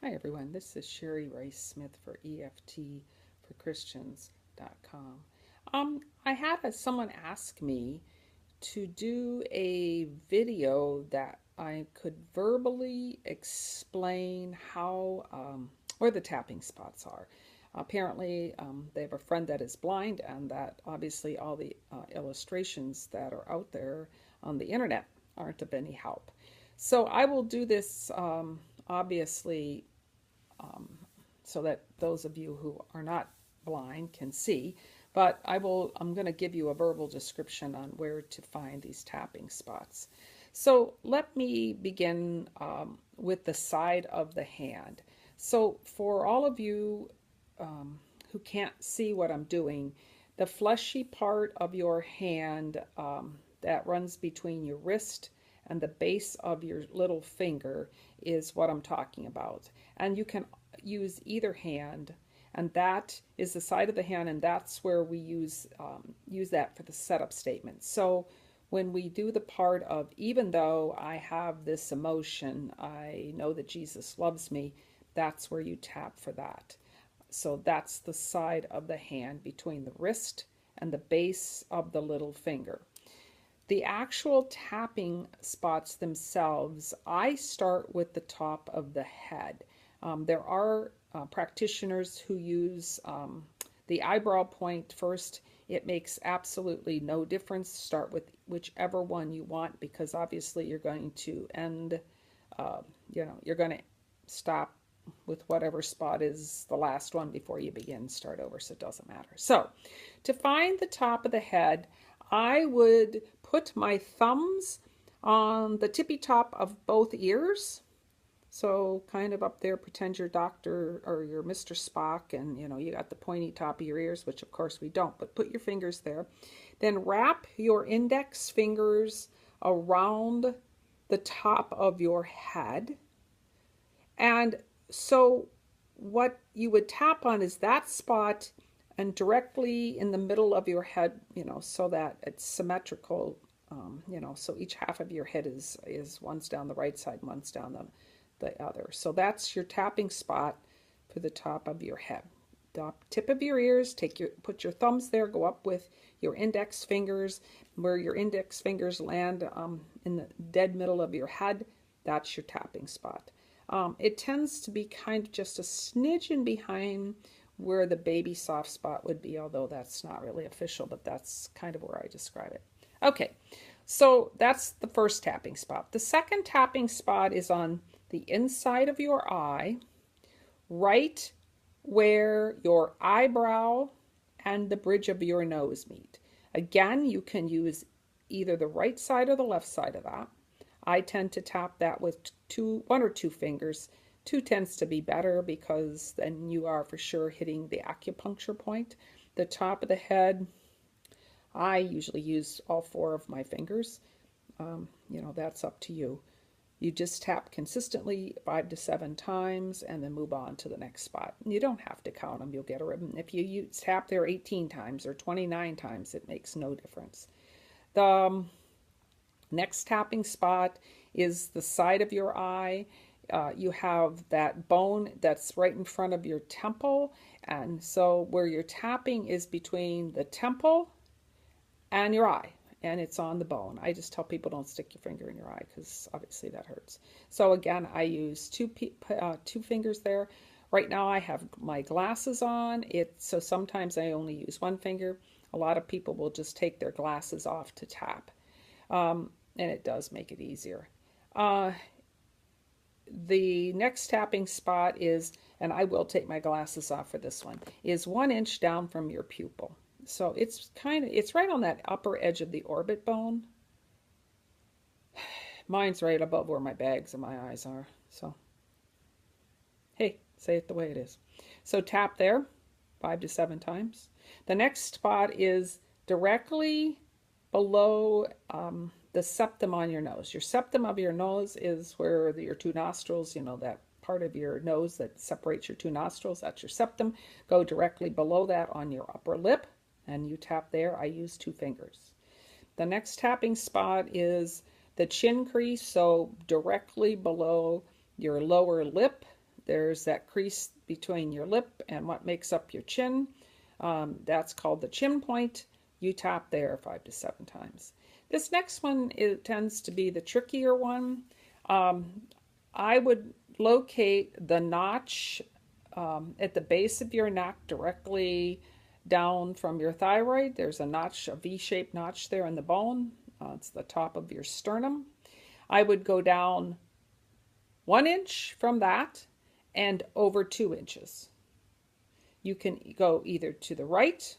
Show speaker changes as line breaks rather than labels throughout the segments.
Hi everyone, this is Sherrie Rice Smith for EFT for Christians.com. I had someone ask me to do a video that I could verbally explain where the tapping spots are. Apparently, they have a friend that is blind, and that obviously all the illustrations that are out there on the internet aren't of any help. So I will do this obviously um, so that those of you who are not blind can see. But I'm going to give you a verbal description on where to find these tapping spots. So let me begin with the side of the hand. So for all of you who can't see what I'm doing, the fleshy part of your hand that runs between your wrist and the base of your little finger is what I'm talking about. And you can use either hand, and that is the side of the hand, and that's where we use that for the setup statement. So when we do the part of, even though I have this emotion, I know that Jesus loves me, that's where you tap for that. So that's the side of the hand between the wrist and the base of the little finger. The actual tapping spots themselves, I start with the top of the head. There are practitioners who use the eyebrow point first. It makes absolutely no difference. Start with whichever one you want, because obviously you're going to end, you're going to stop with whatever spot is the last one before you begin, start over, so it doesn't matter. So to find the top of the head, I would put my thumbs on the tippy top of both ears. So kind of up there, pretend you're Dr. or you're Mr. Spock, and you got the pointy top of your ears, which of course we don't, but put your fingers there. Then wrap your index fingers around the top of your head. And so what you would tap on is that spot, and directly in the middle of your head, so that it's symmetrical, so each half of your head is one's down the right side, one's down the other. So that's your tapping spot for the top of your head. The tip of your ears, put your thumbs there, go up with your index fingers, where your index fingers land in the dead middle of your head. That's your tapping spot. It tends to be kind of just a smidgen behind where the baby soft spot would be, although that's not really official, but that's kind of where I describe it. Okay, so that's the first tapping spot. The second tapping spot is on the inside of your eye, right where your eyebrow and the bridge of your nose meet. Again, you can use either the right side or the left side of that. I tend to tap that with one or two fingers. Two tends to be better, because then you are for sure hitting the acupuncture point. The top of the head, I usually use all four of my fingers. That's up to you. You just tap consistently 5 to 7 times and then move on to the next spot. You don't have to count them, you'll get a ribbon. If you tap there 18 times or 29 times, it makes no difference. The next tapping spot is the side of your eye. You have that bone that's right in front of your temple, and so where you're tapping is between the temple and your eye, and it's on the bone. I just tell people don't stick your finger in your eye, because obviously that hurts. So again, I use two fingers there. Right now I have my glasses on, so sometimes I only use one finger. A lot of people will just take their glasses off to tap, and it does make it easier. The next tapping spot is, and I will take my glasses off for this one, is 1 inch down from your pupil. So it's right on that upper edge of the orbit bone. Mine's right above where my bags and my eyes are. So, hey, say it the way it is. So tap there 5 to 7 times. The next spot is directly below the septum on your nose. Your septum of your nose is where your two nostrils, that part of your nose that separates your two nostrils, that's your septum. Go directly below that on your upper lip, and you tap there. I use 2 fingers. The next tapping spot is the chin crease, so directly below your lower lip, there's that crease between your lip and what makes up your chin. That's called the chin point. You tap there 5 to 7 times. This next one, it tends to be the trickier one. I would locate the notch at the base of your neck directly down from your thyroid. There's a notch, a V-shaped notch there in the bone. It's the top of your sternum. I would go down 1 inch from that and over 2 inches. You can go either to the right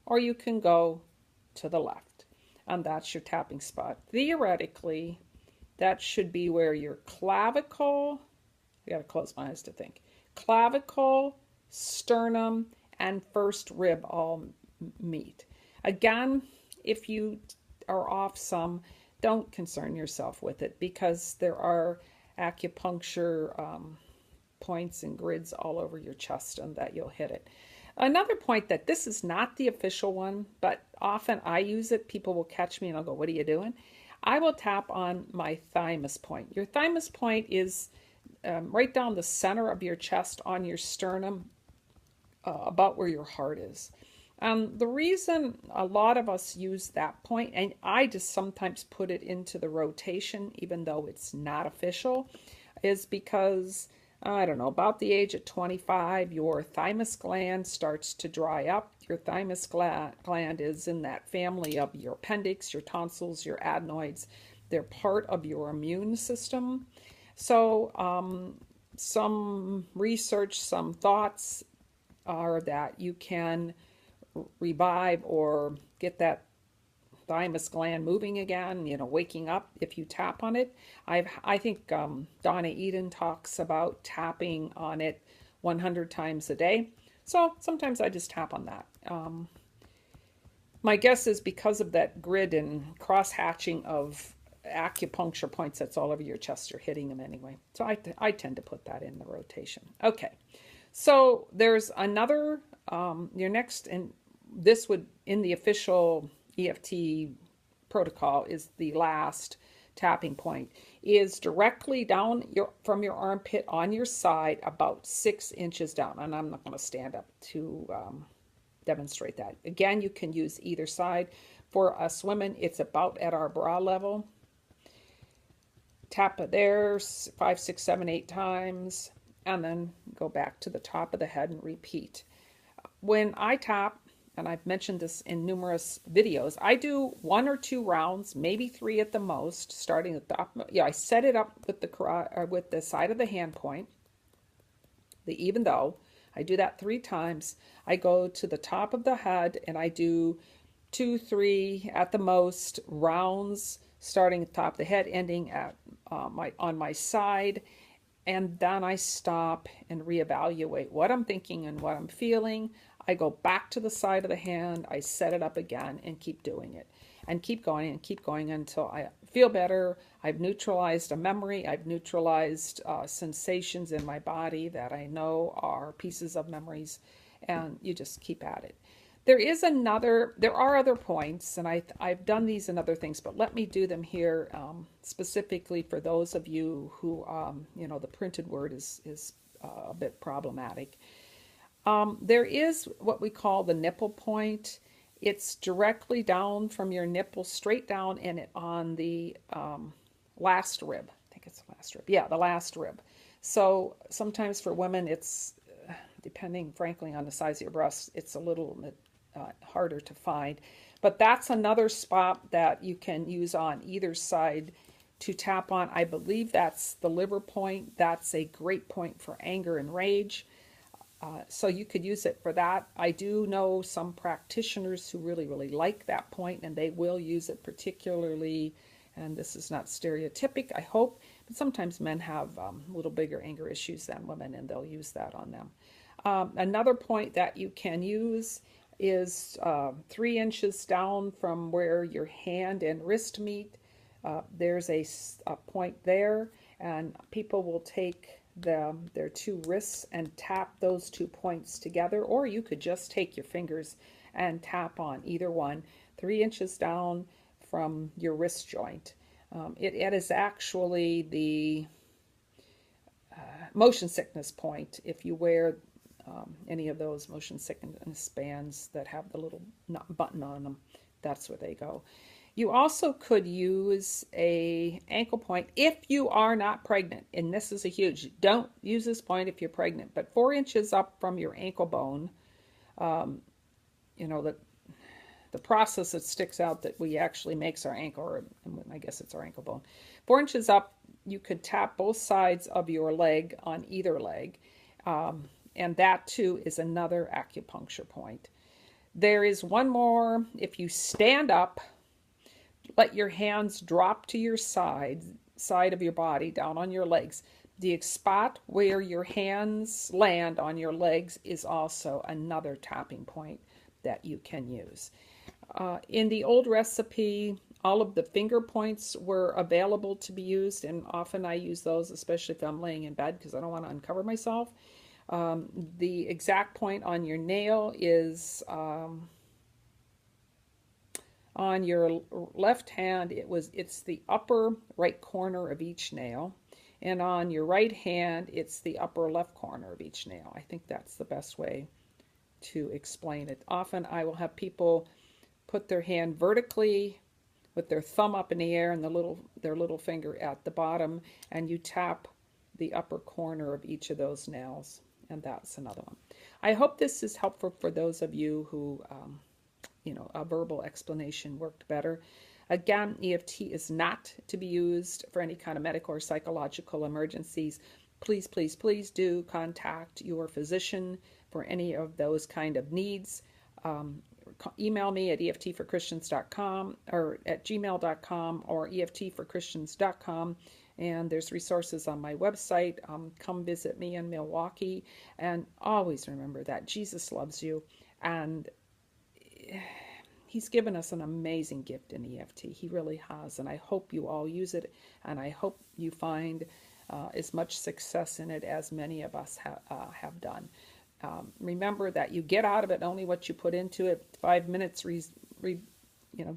or you can go to the left. And that's your tapping spot. Theoretically, that should be where your clavicle, I gotta close my eyes to think, clavicle, sternum, and first rib all meet. Again, if you are off some, don't concern yourself with it, because there are acupuncture points and grids all over your chest and that you'll hit it. Another point, that this is not the official one, but often I use it. People will catch me and I'll go, what are you doing? I will tap on my thymus point. Your thymus point is right down the center of your chest on your sternum, about where your heart is. The reason a lot of us use that point, and I just sometimes put it into the rotation even though it's not official, is because, I don't know, about the age of 25, your thymus gland starts to dry up. Your thymus gland is in that family of your appendix, your tonsils, your adenoids. They're part of your immune system. So some research, some thoughts are that you can revive or get that thymus gland moving again, waking up if you tap on it. I think Donna Eden talks about tapping on it 100 times a day. So sometimes I just tap on that. My guess is because of that grid and cross-hatching of acupuncture points that's all over your chest, you're hitting them anyway. So I tend to put that in the rotation. Okay, so there's another, your next, and this would, in the official EFT protocol, is the last tapping point, is directly down from your armpit on your side, about 6 inches down. And I'm not going to stand up to demonstrate that. Again, you can use either side. For us women, it's about at our bra level. Tap it there 5, 6, 7, 8 times, and then go back to the top of the head and repeat. When I tap, and I've mentioned this in numerous videos, I do 1 or 2 rounds, maybe 3 at the most, starting at the top. Yeah, I set it up with the side of the hand point, the even though. I do that 3 times. I go to the top of the head and I do 2, 3 at the most rounds, starting at the top of the head, ending at on my side. And then I stop and reevaluate what I'm thinking and what I'm feeling. I go back to the side of the hand, I set it up again and keep doing it. And keep going until I feel better. I've neutralized a memory. I've neutralized sensations in my body that I know are pieces of memories. And you just keep at it. There are other points, and I've done these in other things, but let me do them here specifically for those of you who, the printed word is a bit problematic. There is what we call the nipple point. It's directly down from your nipple, straight down, and on the last rib. I think it's the last rib. Yeah, the last rib. So sometimes for women, it's, depending, frankly, on the size of your breasts, it's a little bit harder to find. But that's another spot that you can use on either side to tap on. I believe that's the liver point. That's a great point for anger and rage. So you could use it for that. I do know some practitioners who really, really like that point, and they will use it particularly, and this is not stereotypic, I hope, but sometimes men have a little bigger anger issues than women, and they'll use that on them. Another point that you can use is 3 inches down from where your hand and wrist meet. There's a point there, and people will take their 2 wrists and tap those 2 points together, or you could just take your fingers and tap on either one, 3 inches down from your wrist joint. It is actually the motion sickness point. If you wear any of those motion sickness bands that have the little button on them, that's where they go. You also could use a ankle point if you are not pregnant, and this is a huge, don't use this point if you're pregnant, but 4 inches up from your ankle bone, you know, the process that sticks out that we actually makes our ankle, or I guess it's our ankle bone. 4 inches up, you could tap both sides of your leg on either leg, and that too is another acupuncture point. There is one more. If you stand up, let your hands drop to your side of your body, down on your legs. The spot where your hands land on your legs is also another tapping point that you can use. In the old recipe, all of the finger points were available to be used, and often I use those, especially if I'm laying in bed because I don't want to uncover myself. The exact point on your nail is on your left hand. It's the upper right corner of each nail, and on your right hand it's the upper left corner of each nail. I think that's the best way to explain it. Often I will have people put their hand vertically with their thumb up in the air and their little finger at the bottom, and you tap the upper corner of each of those nails, and that's another one. I hope this is helpful for those of you who, a verbal explanation worked better. Again, EFT is not to be used for any kind of medical or psychological emergencies. Please, please, please do contact your physician for any of those kind of needs. Email me at eftforchristians.com or at gmail.com or eftforchristians.com, and there's resources on my website. Come visit me in Milwaukee, and always remember that Jesus loves you, and He's given us an amazing gift in EFT. He really has, and I hope you all use it, and I hope you find as much success in it as many of us have done. Remember that you get out of it only what you put into it. 5 minutes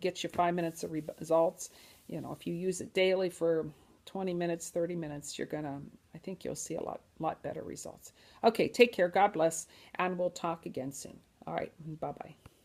gets you 5 minutes of results. If you use it daily for 20 minutes, 30 minutes, I think you'll see a lot better results. Okay, take care. God bless, and we'll talk again soon. All right, bye-bye.